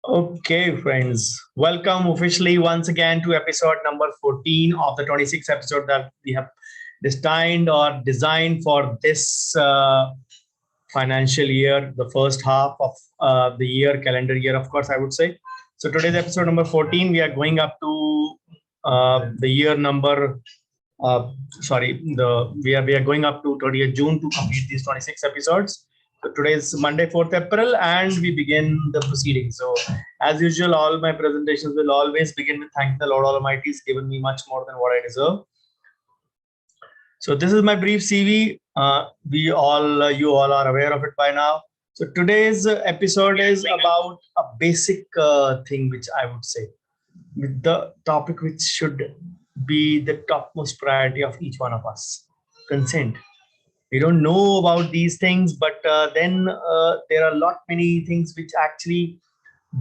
Okay, friends, welcome officially once again to episode number 14 of the 26th episode that we have destined or designed for this financial year, the first half of the year, calendar year, of course, I would say. So today's episode number 14, we are going up to the year number, we are going up to 30th June to complete these 26 episodes. So today is Monday, 4th April, and we begin the proceedings. So, as usual, all my presentations will always begin with thank the Lord Almighty. He's given me much more than what I deserve. So, this is my brief CV. You all are aware of it by now. So, today's episode is about a basic thing, which I would say, with the topic which should be the topmost priority of each one of us: consent. We don't know about these things, but then there are a lot many things which actually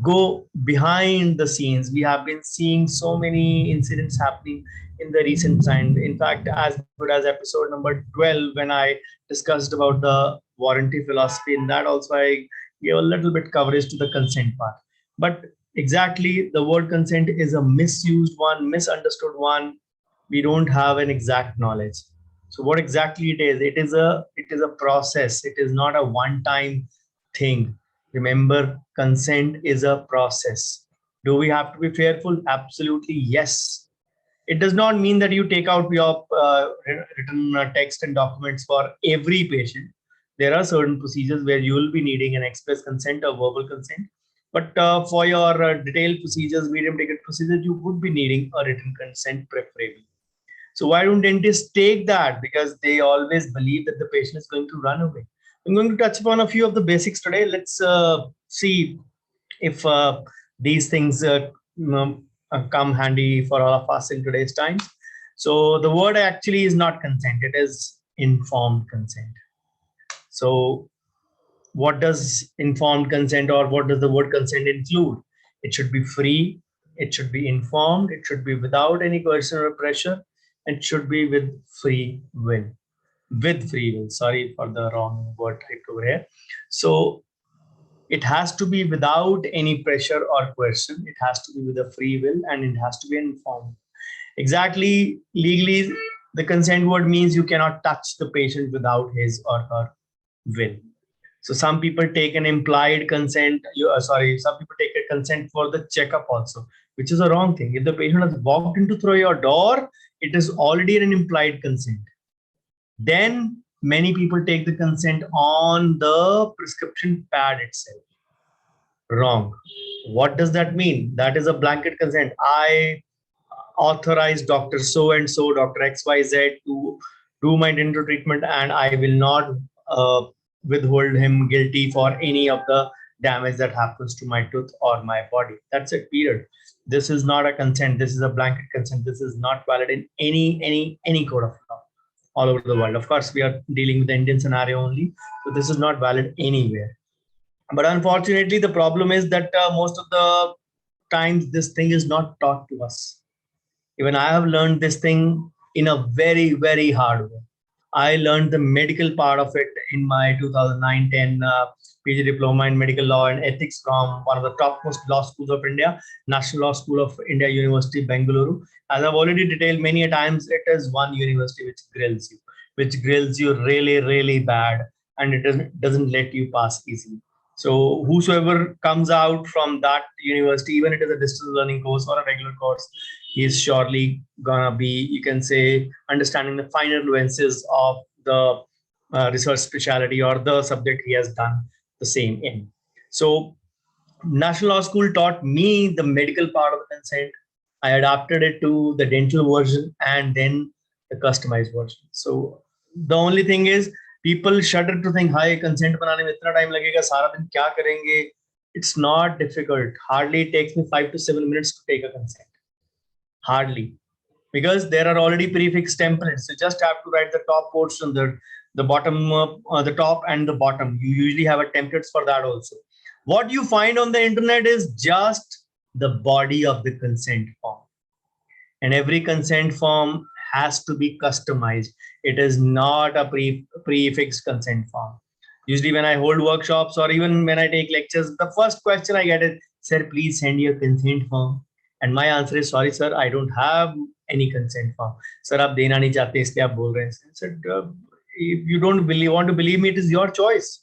go behind the scenes. We have been seeing so many incidents happening in the recent time. In fact, as good as episode number 12, when I discussed about the warranty philosophy, in that also I gave a little bit coverage to the consent part. But exactly, the word consent is a misused one, misunderstood one. We don't have an exact knowledge. So what exactly it is? It is a process. It is not a one time thing. Remember, consent is a process. Do we have to be fearful? Absolutely, yes. It does not mean that you take out your written text and documents for every patient. There are certain procedures where you will be needing an express consent or verbal consent. But for your detailed procedures, medium ticket procedures, you would be needing a written consent preferably. So why don't dentists take that? Because they always believe that the patient is going to run away. I'm going to touch upon a few of the basics today. Let's see if these things come handy for all of us in today's times. So the word actually is not consent; it is informed consent. So what does informed consent or what does the word consent include? It should be free, it should be informed, it should be without any coercion or pressure, and should be with free will. With free will, sorry for the wrong word typed over here. So it has to be without any pressure or coercion, it has to be with a free will, and it has to be informed. Exactly, legally, the consent word means you cannot touch the patient without his or her will. So some people take an implied consent. Some people take a consent for the checkup also, which is a wrong thing. If the patient has walked into through your door, it is already an implied consent. Then many people take the consent on the prescription pad itself. Wrong. What does that mean? That is a blanket consent. I authorize Dr. So and so, Dr. XYZ to do my dental treatment, and I will not uh, withhold him guilty for any of the damage that happens to my tooth or my body. That's it, period. This is not a consent. This is a blanket consent. This is not valid in any code of law all over the world. Of course, we are dealing with the Indian scenario only, so this is not valid anywhere. But unfortunately, the problem is that most of the times this thing is not taught to us. Even I have learned this thing in a very hard way. I learned the medical part of it in my 2009-10 PG diploma in medical law and ethics from one of the topmost law schools of India, National Law School of India, University, Bengaluru. As I've already detailed many a times, it is one university which grills you really bad, and it doesn't let you pass easily. So whosoever comes out from that university, even it is a distance learning course or a regular course, he's surely gonna be, you can say, understanding the finer nuances of the research specialty or the subject he has done the same in. So National Law School taught me the medical part of the consent. I adapted it to the dental version and then the customized version. So the only thing is, people shudder to think, "Hi, consent banane mein itna time lagega, sara din kya karenge?" It's not difficult. Hardly it takes me 5 to 7 minutes to take a consent. Hardly, because there are already prefixed templates. You just have to write the top portion, the bottom, the top and the bottom. You usually have a templates for that also. What you find on the internet is just the body of the consent form, and every consent form has to be customized. It is not a prefixed consent form. Usually when I hold workshops or even when I take lectures, the first question I get is, sir, please send your consent form. And my answer is, sorry, sir, I don't have any consent form. Sir, आप देना नहीं चाहते इसलिए आप बोल रहे हैं. Sir, if you don't want to believe me, it is your choice.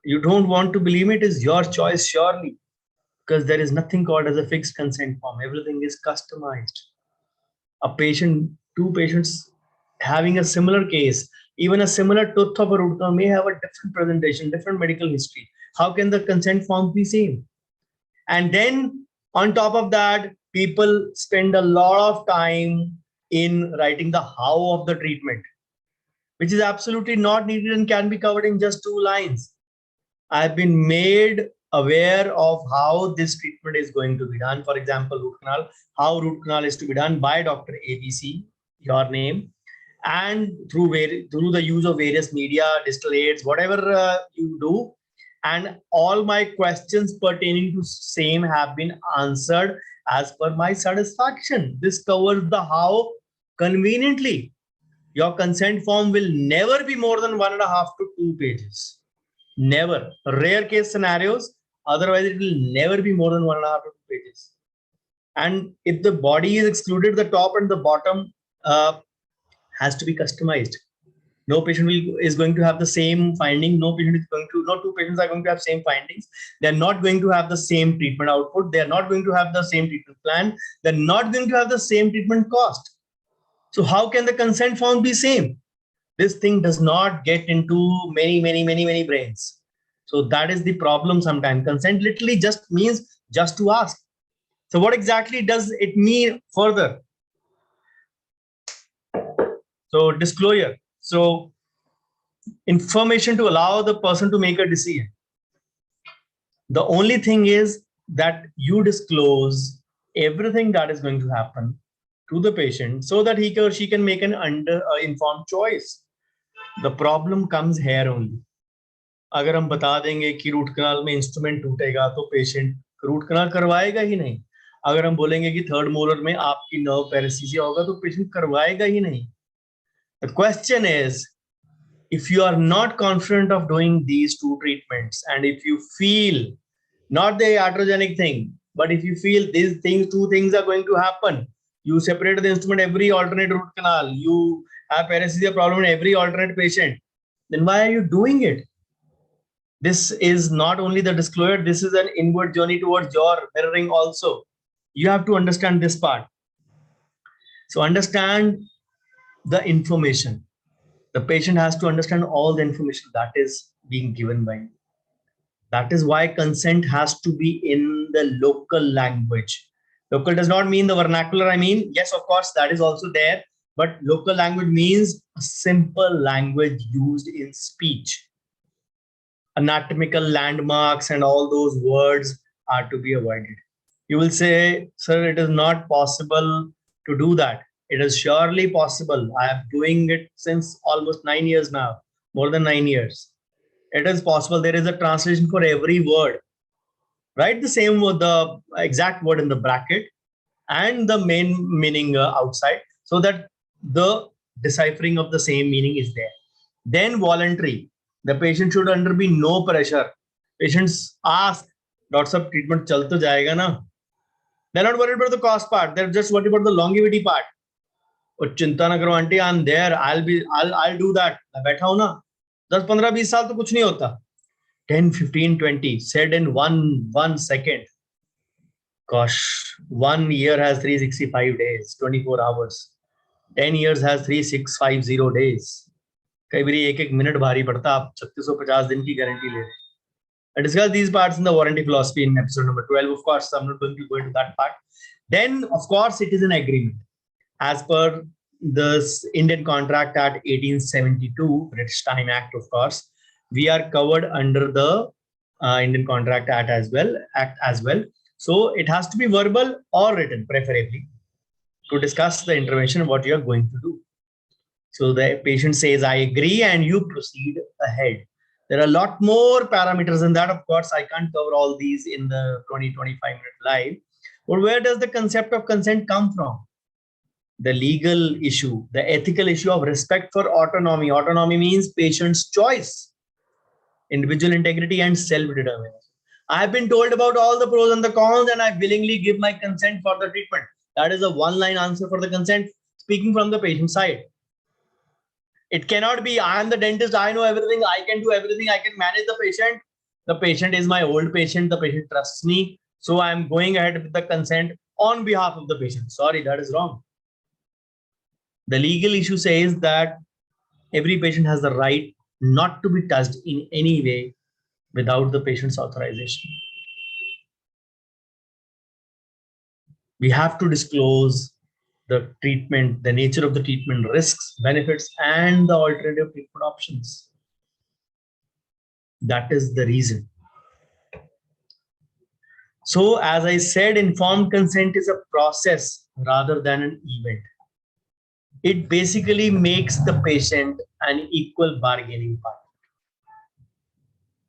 You don't want to believe me, it is your choice, surely. Because there is nothing called as a fixed consent form. Everything is customized. Two patients having a similar case, even a similar tooth of a root canal may have a different presentation, different medical history. How can the consent form be same? And then on top of that, people spend a lot of time in writing the how of the treatment, which is absolutely not needed and can be covered in just 2 lines. I've been made aware of how this treatment is going to be done. For example, root canal, how root canal is to be done by Dr. ABC, your name, and through the use of various media, distillates, whatever you do. And all my questions pertaining to same have been answered as per my satisfaction. This covers the how conveniently. Your consent form will never be more than 1.5 to 2 pages. Never. Rare case scenarios. Otherwise, it will never be more than 1.5 to 2 pages. And if the body is excluded, the top and the bottom has to be customized. No patient is going to have the same finding. No two patients are going to have same findings. They're not going to have the same treatment output. They're not going to have the same treatment plan. They're not going to have the same treatment cost. So how can the consent form be same? This thing does not get into many brains. So that is the problem sometimes. Consent literally just means just to ask. So what exactly does it mean further? So disclosure. So information to allow the person to make a decision. The only thing is that you disclose everything that is going to happen to the patient so that he or she can make an informed choice. The problem comes here only. अगर हम बता देंगे कि root canal में instrument टूटेगा तो patient root canal करवाएगा ही नहीं. अगर हम बोलेंगे कि थर्ड मोलर में आपकी नर्व पैरालिसिस होगा तो पेशेंट करवाएगा ही नहीं. The question is, if you are not confident of doing these 2 treatments, and if you feel not the iatrogenic thing, but if you feel these things, 2 things are going to happen, you separate the instrument every alternate root canal, you have paresthesia problem in every alternate patient, then why are you doing it? This is not only the disclosure, this is an inward journey towards your mirroring also. You have to understand this part. So understand the information. The patient has to understand all the information that is being given by you. That is why consent has to be in the local language. Local does not mean the vernacular. I mean, yes, of course, that is also there. But local language means a simple language used in speech. Anatomical landmarks and all those words are to be avoided. You will say, sir, it is not possible to do that. It is surely possible. I am doing it since almost 9 years now, more than 9 years. It is possible. There is a translation for every word. Write the same word, the exact word in the bracket and the main meaning outside, so that the deciphering of the same meaning is there. Then voluntary. The patient should under be no pressure. Patients ask, doctor sahab, treatment chal to jayega na? They're not worried about the cost part. They're just worried about the longevity part. Oh, chinta na karo auntie, I'm there. I'll do that. मैं बैठा हूं ना. 10, 15, 20 साल तो कुछ नहीं होता. 10, 15, 20 said in one second. Gosh, 1 year has 365 days, 24 hours. 10 years has 3650 days. कई बार एक मिनट भारी पड़ता, आप 3650 दिन की गारंटी ले रहे हैं. I discussed these parts in the warranty philosophy in episode number 12. Of course, I'm not going to go into that part. Then, of course, it is an agreement. As per the Indian Contract Act 1872, British Time Act, of course, we are covered under the Indian Contract Act as well. So it has to be verbal or written, preferably, to discuss the intervention, what you are going to do. So the patient says, I agree, and you proceed ahead. There are a lot more parameters than that. Of course, I can't cover all these in the 20-25 minute live. But where does the concept of consent come from? The legal issue, the ethical issue of respect for autonomy. Autonomy means patient's choice. individual integrity, and self-determination. I have been told about all the pros and the cons, and I willingly give my consent for the treatment. That is a one-line answer for the consent, speaking from the patient side. It cannot be, I am the dentist, I know everything, I can do everything, I can manage the patient. The patient is my old patient, the patient trusts me, so I am going ahead with the consent on behalf of the patient. Sorry, that is wrong. The legal issue says that every patient has the right not to be touched in any way without the patient's authorization. We have to disclose the treatment, the nature of the treatment, risks, benefits, and the alternative treatment options. That is the reason. So, as I said, informed consent is a process rather than an event. It basically makes the patient an equal bargaining partner.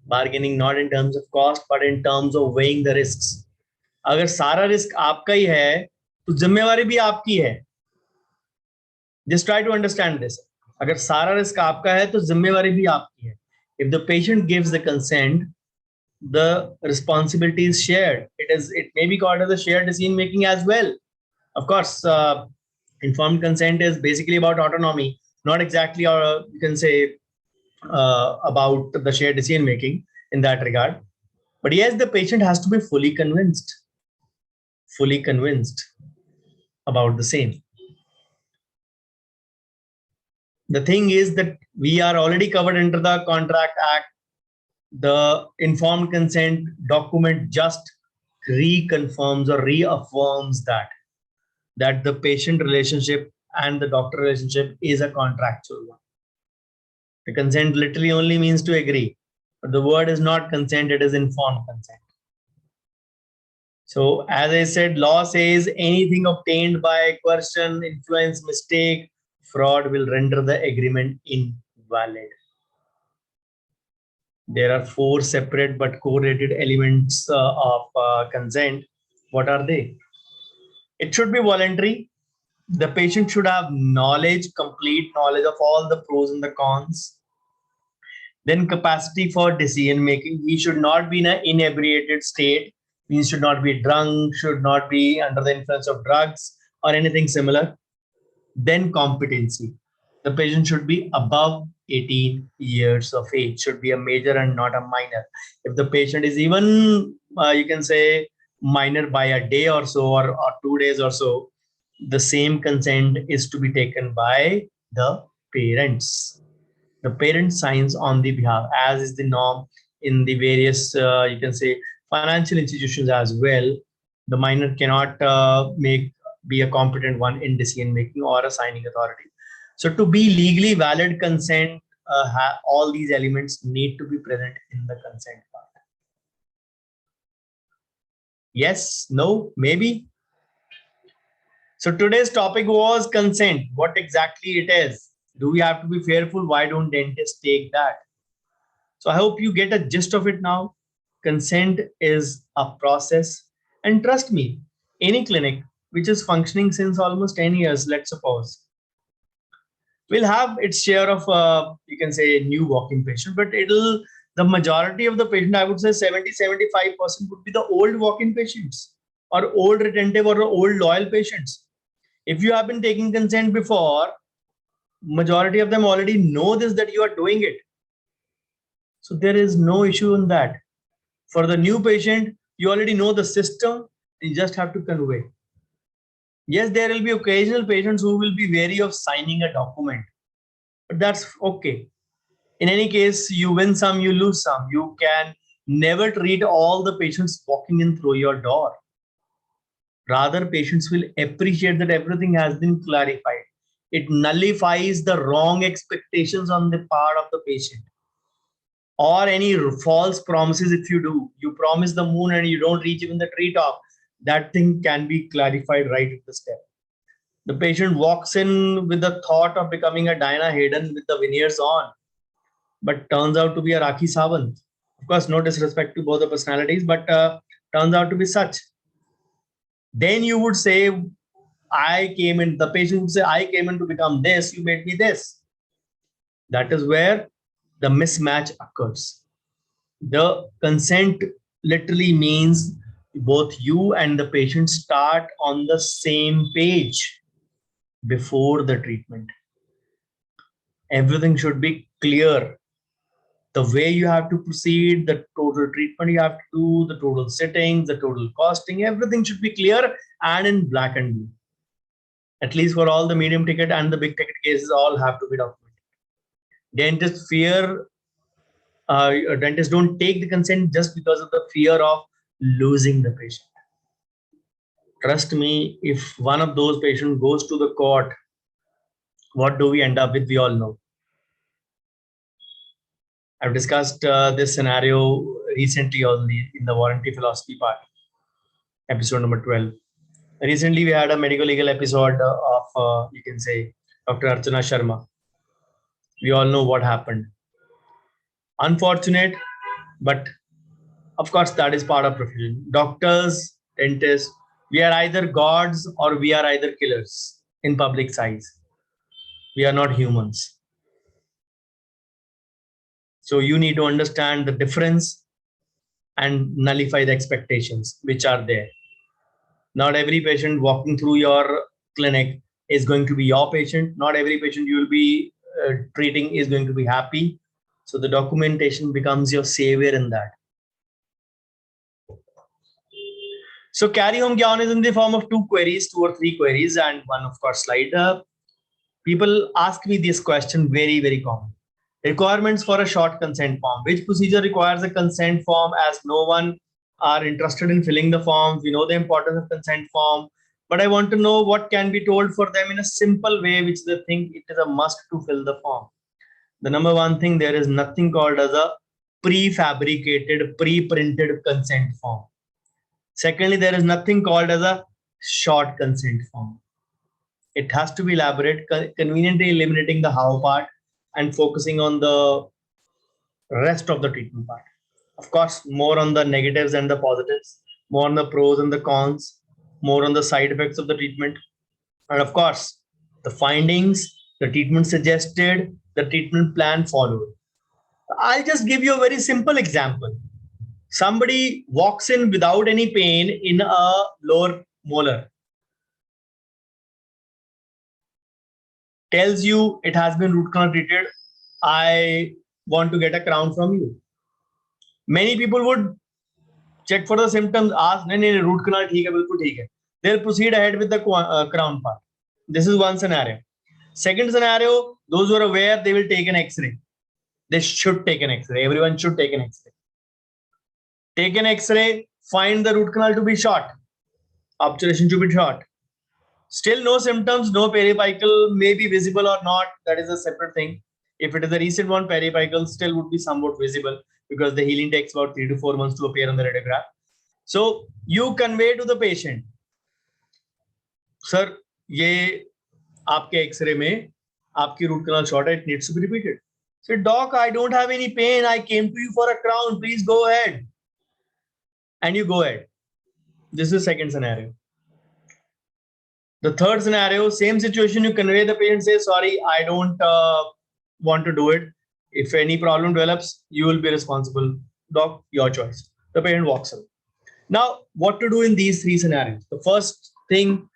Bargaining not in terms of cost, but in terms of weighing the risks. अगर सारा risk आपका ही है, तो जिम्मेवारी भी आपकी है. Just try to understand this. अगर सारा रिस्क आपका है, तो जिम्मेवारी भी आपकी है. If the patient gives the consent, the responsibility is shared. It may be called as a shared decision making as well. Of course, informed consent is basically about autonomy, not exactly, or you can say about the shared decision making in that regard. But yes, the patient has to be fully convinced about the same. The thing is that we are already covered under the Contract Act. The informed consent document just reconfirms or reaffirms that the patient relationship and the doctor relationship is a contractual one. The consent literally only means to agree, but the word is not consent, it is informed consent. So as I said, law says anything obtained by coercion, influence, mistake, fraud will render the agreement invalid. There are 4 separate but correlated elements of consent. What are they? It should be voluntary. The patient should have complete knowledge of all the pros and the cons. Then capacity for decision making. He should not be in an inebriated state. He should not be drunk, should not be under the influence of drugs or anything similar. Then competency. The patient should be above 18 years of age, should be a major and not a minor. If the patient is even, you can say, minor by a day or so, or 2 days or so, the same consent is to be taken by the parents. The parent signs on the behalf, as is the norm in the various, you can say, financial institutions as well. The minor cannot be a competent one in decision making or a signing authority. So to be legally valid consent, all these elements need to be present in the consent part. Yes, no, maybe. So today's topic was consent. What exactly it is? Do we have to be fearful? Why don't dentists take that? So I hope you get a gist of it now. Consent is a process. And trust me, any clinic which is functioning since almost 10 years, let's suppose, will have its share of, you can say, new walk-in patient, but the majority of the patient, I would say 70-75% would be the old walk-in patients or old retentive or old loyal patients. If you have been taking consent before, majority of them already know this, that you are doing it. So there is no issue in that. For the new patient, you already know the system, you just have to convey. Yes, there will be occasional patients who will be wary of signing a document, but that's okay. In any case, you win some, you lose some. You can never treat all the patients walking in through your door. Rather, patients will appreciate that everything has been clarified. It nullifies the wrong expectations on the part of the patient or any false promises. If you promise the moon and you don't reach even the treetop, that thing can be clarified right at the step. The patient walks in with the thought of becoming a Diana Hayden with the veneers on, but turns out to be a Rakhi Sawant. Of course, no disrespect to both the personalities, but turns out to be such. Then you would say, the patient would say, I came in to become this, you made me this. That is where the mismatch occurs. The consent literally means both you and the patient start on the same page before the treatment. Everything should be clear. The way you have to proceed, the total treatment you have to do, the total settings, the total costing, everything should be clear and in black and blue. At least for all the medium ticket and the big ticket cases, all have to be documented. Dentists fear, dentists don't take the consent just because of the fear of losing the patient. Trust me, if one of those patients goes to the court, what do we end up with? We all know. I've discussed this scenario recently only in the warranty philosophy part, episode number 12. Recently, we had a medical legal episode of, you can say, Dr. Archana Sharma. We all know what happened. Unfortunate, but of course, that is part of profession. Doctors, dentists, we are either gods or we are either killers in public size. We are not humans. So you need to understand the difference and nullify the expectations which are there. Not every patient walking through your clinic is going to be your patient. Not every patient you will be treating is going to be happy. So the documentation becomes your savior in that. So carry home gyan is in the form of 2 queries, 2 or 3 queries, and one, of course, slide. People ask me this question very, very common. Requirements for a short consent form. Which procedure requires a consent form, as no one are interested in filling the forms? We know the importance of consent form, but I want to know what can be told for them in a simple way, which they think it is a must to fill the form. The number one thing, there is nothing called as a prefabricated, pre-printed consent form. Secondly, there is nothing called as a short consent form. It has to be elaborate, conveniently eliminating the how part and focusing on the rest of the treatment part. Of course, more on the negatives and the positives, more on the pros and the cons, more on the side effects of the treatment. And of course, the findings, the treatment suggested, the treatment plan followed. I'll just give you a very simple example. Somebody walks in without any pain in a lower molar, tells you it has been root canal treated. I want to get a crown from you. Many people would check for the symptoms, ask, no, root canal theek hai, bilkul theek hai. They'll proceed ahead with the crown part. This is one scenario. Second scenario, those who are aware, they will take an X-ray. They should take an X-ray. Everyone should take an X-ray. Take an X-ray, find the root canal to be short, obturation to be short. Still no symptoms, no periapical, may be visible or not. That is a separate thing. If it is a recent one, periapical still would be somewhat visible because the healing takes about 3 to 4 months to appear on the radiograph. So you convey to the patient, sir, ये आपके X-ray में आपकी root canal short है, it needs to be repeated. Say, doc, I don't have any pain. I came to you for a crown. Please go ahead. And you go ahead. This is the second scenario. The third scenario, same situation, you convey the patient, say, sorry, I don't want to do it. If any problem develops, you will be responsible. Doc, your choice. The patient walks away. Now, what to do in these 3 scenarios? The first thing,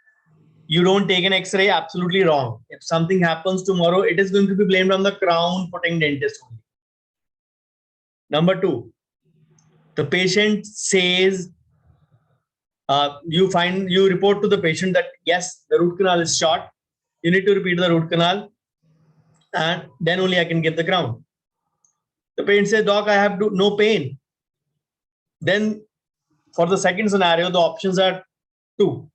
you don't take an X-ray, absolutely wrong. If something happens tomorrow, it is going to be blamed on the crown putting dentist only. Number 2, the patient says, you report to the patient that yes, the root canal is short. You need to repeat the root canal, and then only I can give the crown. The patient says, doc, I have no pain. Then for the second scenario, the options are 2.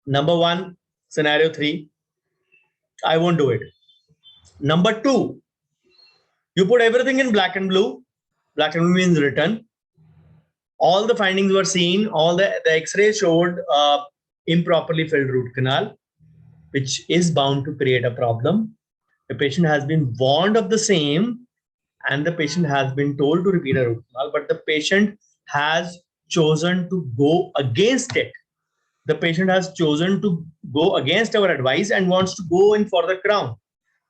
Number 1, scenario 3, I won't do it. Number 2, you put everything in black and blue. Black and blue means written. All the findings were seen. All the X-ray showed improperly filled root canal, which is bound to create a problem. The patient has been warned of the same, and the patient has been told to repeat a root canal, but the patient has chosen to go against it. The patient has chosen to go against our advice and wants to go in for the crown.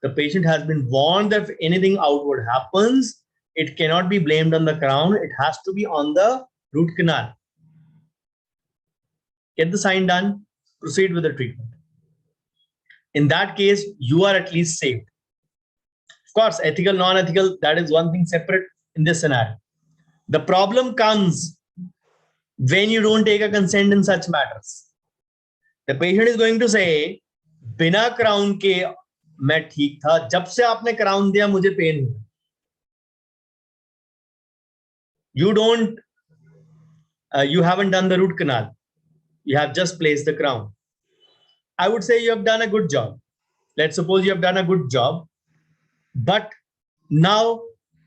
The patient has been warned that if anything outward happens, it cannot be blamed on the crown. It has to be on the root canal. Get the sign done, proceed with the treatment. In that case, you are at least saved. Of course, ethical, non-ethical, that is one thing separate in this scenario. The problem comes when you don't take a consent in such matters. The patient is going to say, बिना crown के मैं ठीक था, जब से आपने crown दिया मुझे pain हुआ. You haven't done the root canal. You have just placed the crown. I would say you have done a good job. Let's suppose you have done a good job. But now,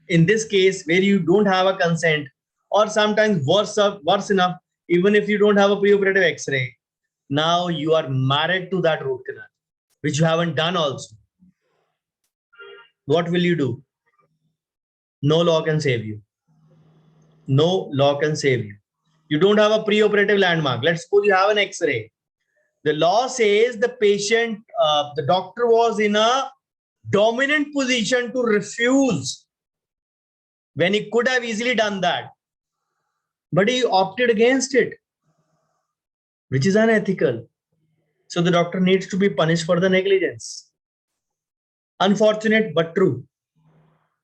in this case, where you don't have a consent, or sometimes worse enough, even if you don't have a preoperative X-ray, now you are married to that root canal, which you haven't done also. What will you do? No law can save you. No law can save you. You don't have a preoperative landmark. Let's suppose you have an X-ray. The law says the patient, the doctor was in a dominant position to refuse when he could have easily done that. But he opted against it, which is unethical. So the doctor needs to be punished for the negligence. Unfortunate, but true.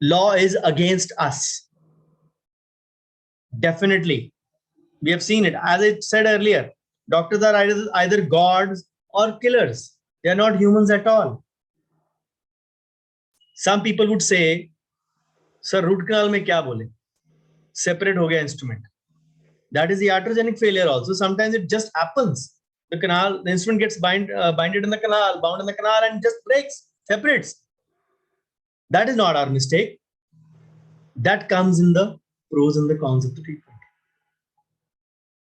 Law is against us. Definitely. We have seen it. As I said earlier, doctors are either gods or killers. They are not humans at all. Some people would say, sir, root canal mein kya bole? Separate ho gaya instrument. That is the iatrogenic failure also. Sometimes it just happens. The instrument gets binded in the canal, bound in the canal, and just breaks, separates. That is not our mistake. That comes in the pros and the cons of the treatment.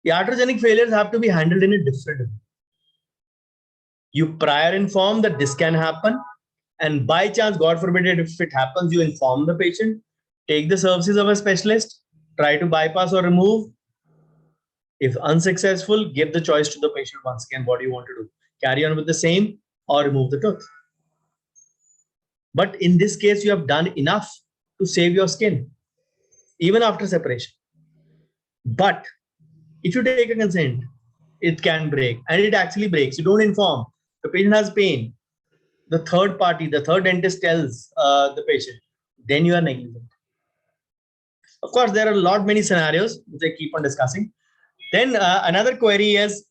The iatrogenic failures have to be handled in a different way. You prior inform that this can happen, and by chance, God forbid it, if it happens, you inform the patient, take the services of a specialist, try to bypass or remove. If unsuccessful, give the choice to the patient once again. What do you want to do? Carry on with the same or remove the tooth. But in this case, you have done enough to save your skin, even after separation. But if you take a consent, it can break, and it actually breaks. You don't inform. The patient has pain. The third party, the third dentist tells the patient, then you are negligent. Of course, there are many scenarios which I keep on discussing. Then another query is,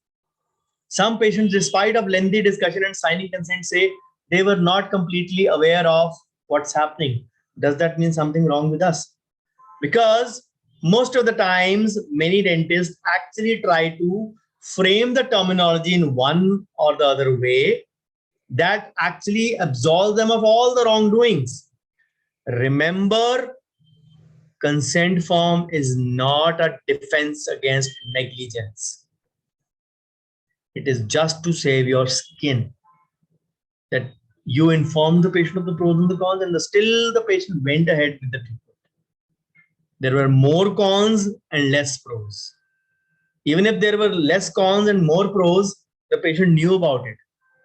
some patients, despite of lengthy discussion and signing consent, say they were not completely aware of what's happening. Does that mean something wrong with us? Because most of the times, many dentists actually try to frame the terminology in one or the other way that actually absolves them of all the wrongdoings. Remember, consent form is not a defense against negligence. It is just to save your skin. That you inform the patient of the pros and the cons, and still the patient went ahead with the treatment. There were more cons and less pros. Even if there were less cons and more pros, the patient knew about it.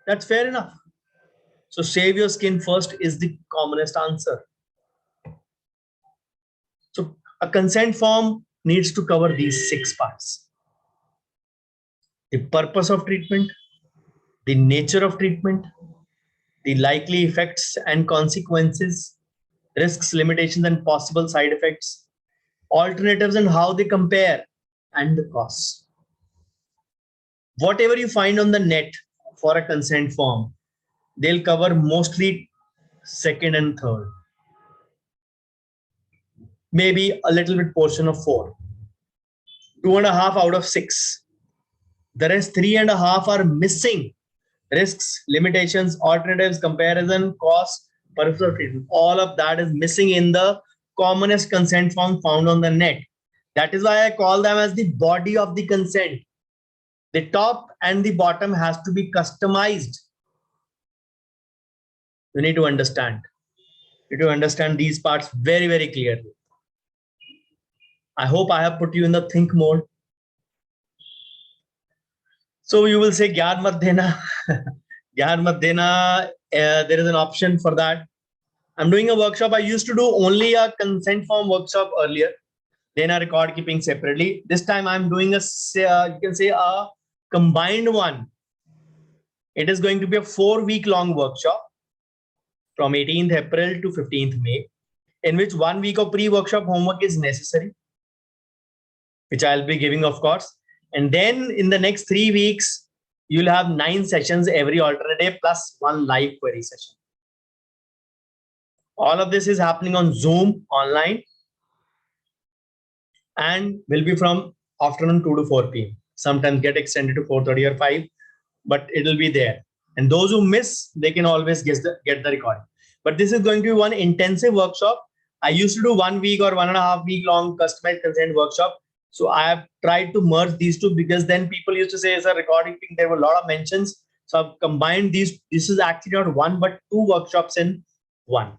That's fair enough. So save your skin first is the commonest answer. So a consent form needs to cover these 6 parts. The purpose of treatment, the nature of treatment, the likely effects and consequences, risks, limitations, and possible side effects, alternatives and how they compare, and the costs. Whatever you find on the net for a consent form, they'll cover mostly second and third. Maybe a little bit portion of 4. 2.5 out of 6. The rest 3.5 are missing. Risks, limitations, alternatives, comparison, cost, purpose of treatment. All of that is missing in the commonest consent form found on the net. That is why I call them as the body of the consent. The top and the bottom has to be customized. You need to understand. You need to understand these parts very, very clearly. I hope I have put you in the think mode. So you will say, Gyan mat dena. Gyan mat dena. There is an option for that. I'm doing a workshop. I used to do only a consent form workshop earlier, then a record keeping separately. This time I'm doing you can say a combined one. It is going to be a 4-week long workshop from 18th April to 15th May, in which 1 week of pre-workshop homework is necessary, which I'll be giving, of course. And then in the next 3 weeks, you'll have 9 sessions every alternate day plus 1 live query session. All of this is happening on Zoom online and will be from afternoon 2 to 4 p.m. Sometimes get extended to 4:30 or 5, but it'll be there. And those who miss, they can always get the recording. But this is going to be one intensive workshop. I used to do 1 week or 1.5 week long customized consent workshop. So I have tried to merge these two because then people used to say as a recording thing, there were a lot of mentions. So I've combined these. This is actually not one, but 2 workshops in one.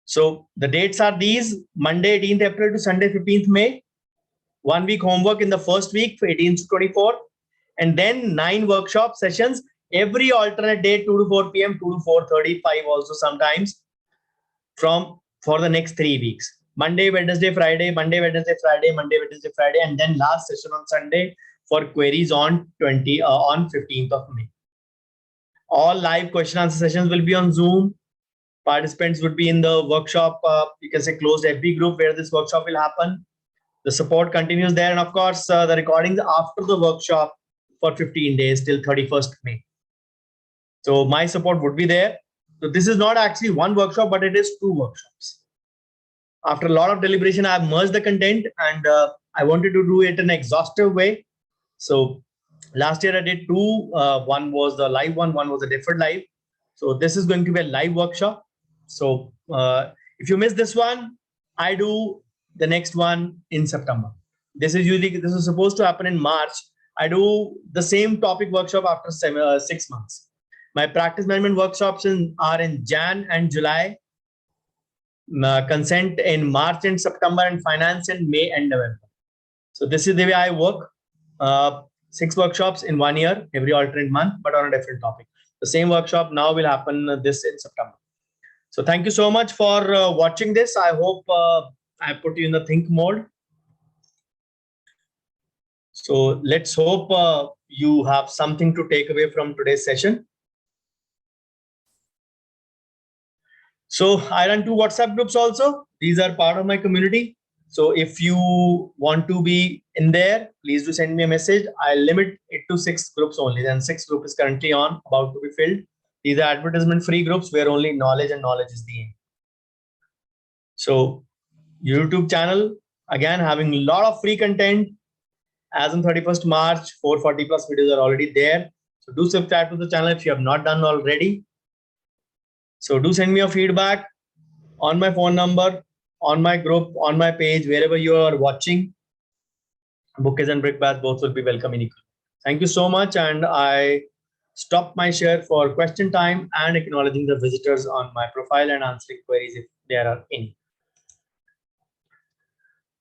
So the dates are these: Monday 18th April to Sunday 15th May. 1 week homework in the first week for 18th to 24th. And then 9 workshop sessions every alternate day, 2 to 4 p.m., 2 to 4:30, 5 also sometimes, for the next 3 weeks. Monday, Wednesday, Friday, Monday, Wednesday, Friday, Monday, Wednesday, Friday, and then last session on Sunday for queries on 15th of May. All live question answer sessions will be on Zoom. Participants would be in the workshop, you can say closed FB group where this workshop will happen. The support continues there, and of course, the recordings after the workshop for 15 days till 31st May. So my support would be there. So this is not actually one workshop, but it is 2 workshops. After a lot of deliberation, I have merged the content and I wanted to do it in an exhaustive way. So last year I did 2. One was the live one was a deferred live. So this is going to be a live workshop. So if you miss this one, I do the next one in September. This is supposed to happen in March. I do the same topic workshop after 6 months. My practice management workshops are in Jan and July, consent in March and September, and finance in May and November. So this is the way I work. 6 workshops in 1 year, every alternate month, but on a different topic. The same workshop now will happen this in September. So thank you so much for watching this. I hope I put you in the think mode. So let's hope you have something to take away from today's session. So I run 2 WhatsApp groups also. These are part of my community. So if you want to be in there, please do send me a message. I limit it to 6 groups only. Then 6 group is currently about to be filled. These are advertisement free groups where only knowledge and knowledge is the aim. So YouTube channel, again, having a lot of free content. As on 31st March, 440 plus videos are already there. So do subscribe to the channel if you have not done already. So do send me your feedback on my phone number, on my group, on my page, wherever you are watching. Bouquets and brick baths both will be welcome in equal. Thank you so much. And I stop my share for question time and acknowledging the visitors on my profile and answering queries if there are any.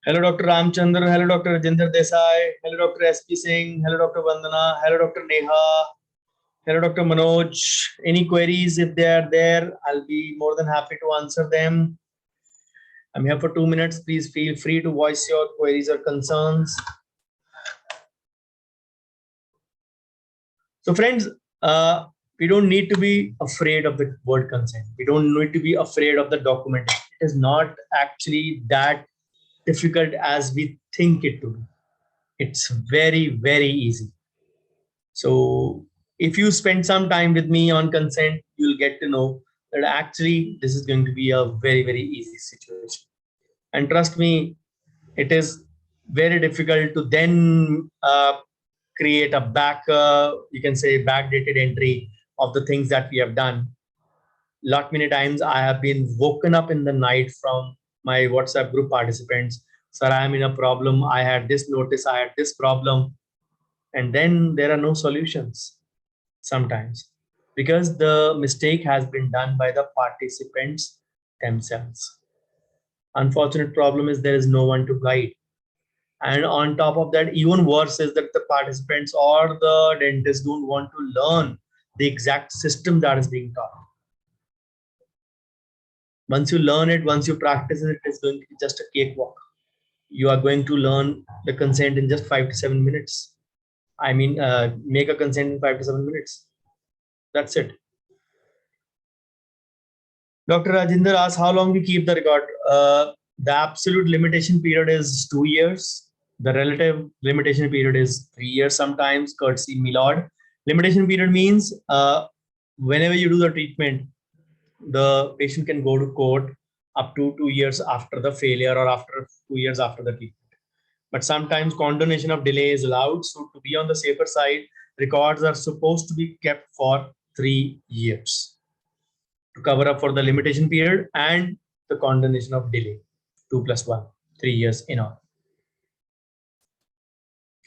Hello, Dr. Ramchandra. Hello, Dr. Rajinder Desai. Hello, Dr. SP Singh. Hello, Dr. Vandana. Hello, Dr. Neha. Hello, Dr. Manoj. Any queries, if they are there, I'll be more than happy to answer them. I'm here for 2 minutes. Please feel free to voice your queries or concerns. So friends, we don't need to be afraid of the word consent. We don't need to be afraid of the document. It is not actually that difficult as we think it to be. It's very, very easy. So if you spend some time with me on consent, you'll get to know that actually this is going to be a very, very easy situation. And trust me, it is very difficult to then create a you can say backdated entry of the things that we have done. Lot many times I have been woken up in the night from my WhatsApp group participants. Sir, I am in a problem. I had this notice. I had this problem. And then there are no solutions sometimes because the mistake has been done by the participants themselves. Unfortunate problem is there is no one to guide. And on top of that, even worse is that the participants or the dentists don't want to learn the exact system that is being taught. Once you learn it, once you practice it, it's going to be just a cakewalk. You are going to learn the consent in just 5 to 7 minutes. I mean, make a consent in 5 to 7 minutes. That's it. Dr. Rajinder asks how long we keep the record. The absolute limitation period is 2 years. The relative limitation period is 3 years sometimes, courtesy Milord. Limitation period means whenever you do the treatment, the patient can go to court up to 2 years after the failure or after 2 years after the treatment. But sometimes condonation of delay is allowed. So to be on the safer side, records are supposed to be kept for 3 years to cover up for the limitation period and the condonation of delay. 2 plus 1, 3 years in all.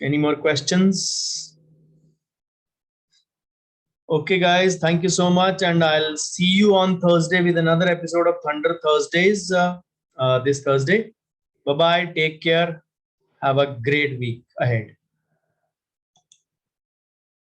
Any more questions? Okay, guys, thank you so much. And I'll see you on Thursday with another episode of Thunder Thursdays this Thursday. Bye-bye. Take care. Have a great week ahead.